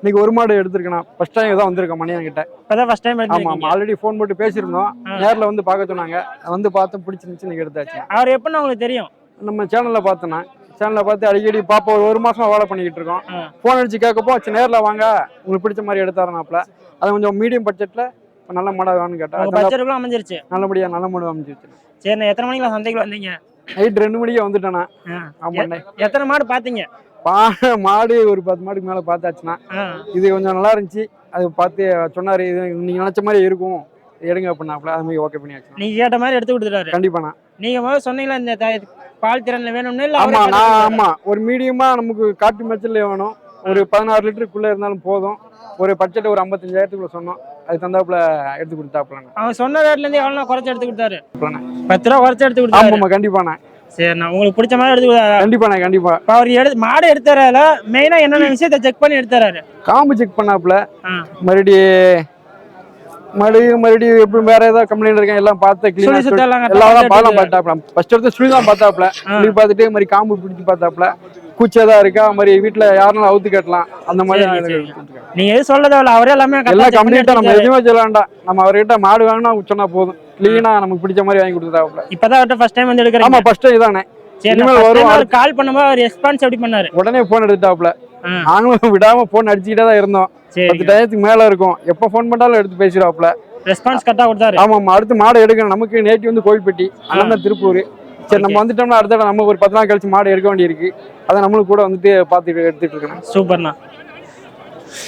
இன்னைக்கு ஒரு மாடு எடுத்திருக்கேன். ஃபர்ஸ்ட் டைம் தான் வந்திருக்கேன் மணியன் கிட்ட. இப்பதான் ஃபர்ஸ்ட் டைம் ஆமா ஆமா, எடுத்துருக்கீங்க. ஆல்ரெடி ஃபோன் போட்டு பேசியிருந்தோம். நேர்ல வந்து பார்க்க சொன்னாங்க. வந்து பார்த்து பிடிச்சிருந்துச்சு, இன்னைக்கு எடுத்தாச்சு. அவர் எப்பன்னு உங்களுக்கு தெரியும்? நம்ம சேனல்ல பார்த்தேன். சேனல்ல பார்த்து அடிக்கடி பாப்பா ஒரு மாசமா வேலை பண்ணிக்கிட்டு இருக்கோம். ஃபோன் அடிச்சு கேட்கப்போ சரி நேர்ல வாங்க உங்களுக்கு பிடிச்ச மாதிரி எடுத்தாருனாப்ல. அது கொஞ்சம் மீடியம் பட்ஜெட்ல நல்ல மாடா வேணும்னு கேட்டா உங்க பட்ஜெட்டுக்குள்ள அமைஞ்சிருச்சு. நல்லபடியா நல்ல மாடு அமைஞ்சிருச்சு. சரி, எத்தனை மணிக்கு சந்தைக்கு வந்தீங்க? நைட் 2 மணிக்கு வந்துட்டேண்ணா. ஆமா, எத்தனை மாடு பாத்தீங்க? மாடு ஒரு 10 மாடுக்கு மேல பார்த்தாச்சுன்னா. இது கொஞ்சம் நல்லா இருந்துச்சு. அது பார்த்து சொன்னாரு, இது நீங்க நினைச்ச மாதிரி இருக்கும், எடுங்க அப்படின்னாப்ல. அது மாதிரி ஓகே பண்ணியாச்சு. நீங்க கேட்ட மாதிரி எடுத்து கொடுத்துட்டாரு. கண்டிப்பாண்ணா. நீங்க முதல்ல சொன்னீங்களா இந்த பால் திறன்ல வேணும்னு? இல்ல ஆமா, ஆமா, ஒரு மீடியமா நமக்கு காட்டு மேட்ச்ல வேணும். ஒரு 16 லிட்டருக்குள்ள இருந்தாலும் போதும். ஒரு பட்ஜெட் ஒரு 55,000க்குள்ள சொன்னோம். அது தந்தாப்புல எடுத்து கொடுத்தாப்புல. அவன் சொன்ன ரேட்ல இருந்து எவ்வளவு குறைச்சு எடுத்து கொடுத்தாரு? 10 ரூபா குறைச்சு எடுத்து கொடுத்தாரு. ஆமா, கண்டிப்பாண்ணா. சரிண்ணா, உங்களுக்கு பிடிச்ச மாதிரி எடுத்து கொடுத்தாரு. கண்டிப்பாண்ணா, கண்டிப்பா. அவர் மாடு எடுத்துறாரு, மெயினா என்னென்ன விஷயத்த செக் பண்ணி எடுத்துறாரு? காம்பு செக் பண்ணாப்புல. மறுபடியும் எப்படி வேற ஏதாவது கம்ப்ளைண்ட் இருக்கேன் எல்லாம் பார்த்து கிளீனா எல்லாம் பார்த்தாப்புல. ஃபர்ஸ்ட் எடுத்து சுழி தான் பார்த்தாப்புல. சுழி பார்த்துட்டு மாதிரி காம்பு பிடிச்சி பார்த்தாப்புல. கூச்சதா இருக்கா மாதிரி வீட்டுல யாருனாலும் அவுத்து கட்டலாம் அந்த மாதிரி. நீங்க எது சொல்லதோ அவரே எல்லாமே எல்லாம் கம்ப்ளீட்டா நம்ம எதுவுமே சொல்ல வேண்டாம். நம்ம அவர்கிட்ட மாடு வாங்கினா சொன்னா போதும், கிளீனா நமக்கு பிடிச்ச மாதிரி வாங்கி கொடுத்தாப்புல. இப்பதான் அவர்கிட்ட ஃபர்ஸ்ட் டைம் வந்து எடுக்கிறேன். ஆமா, ஃபர்ஸ்ட் டைம் தானே. கால் பண்ணும்போது அவர் ரெஸ்பான்ஸ் எப்படி பண்ணாரு? உடனே போன் எடுத்தாப்புல. நாங்களும் விடாம போன் அடிச்சுக்கிட்டே தான் இருந்தோம். 10 டயத்துக்கு மேல இருக்கும். எப்ப போன் பண்ணாலும் எடுத்து பேசிடுவாப்புல. ரெஸ்பான்ஸ் கரெக்டா கொடுத்தாரு. ஆமா, அடுத்து மாடு எடுக்கணும். நமக்கு நேற்று வந்து கோயில்பட்டி, அண்ணன் திருப்பூர். சரி, நம்ம வந்துட்டோம்னா அடுத்த நம்ம ஒரு 10 நாள் கழிச்சு மாடு எடுக்க வேண்டியிருக்கு. அதை நம்மளும் கூட வந்துட்டு பார்த்துட்டு எடுத்துட்டு இருக்கணும். சூப்பர்ண்ணா.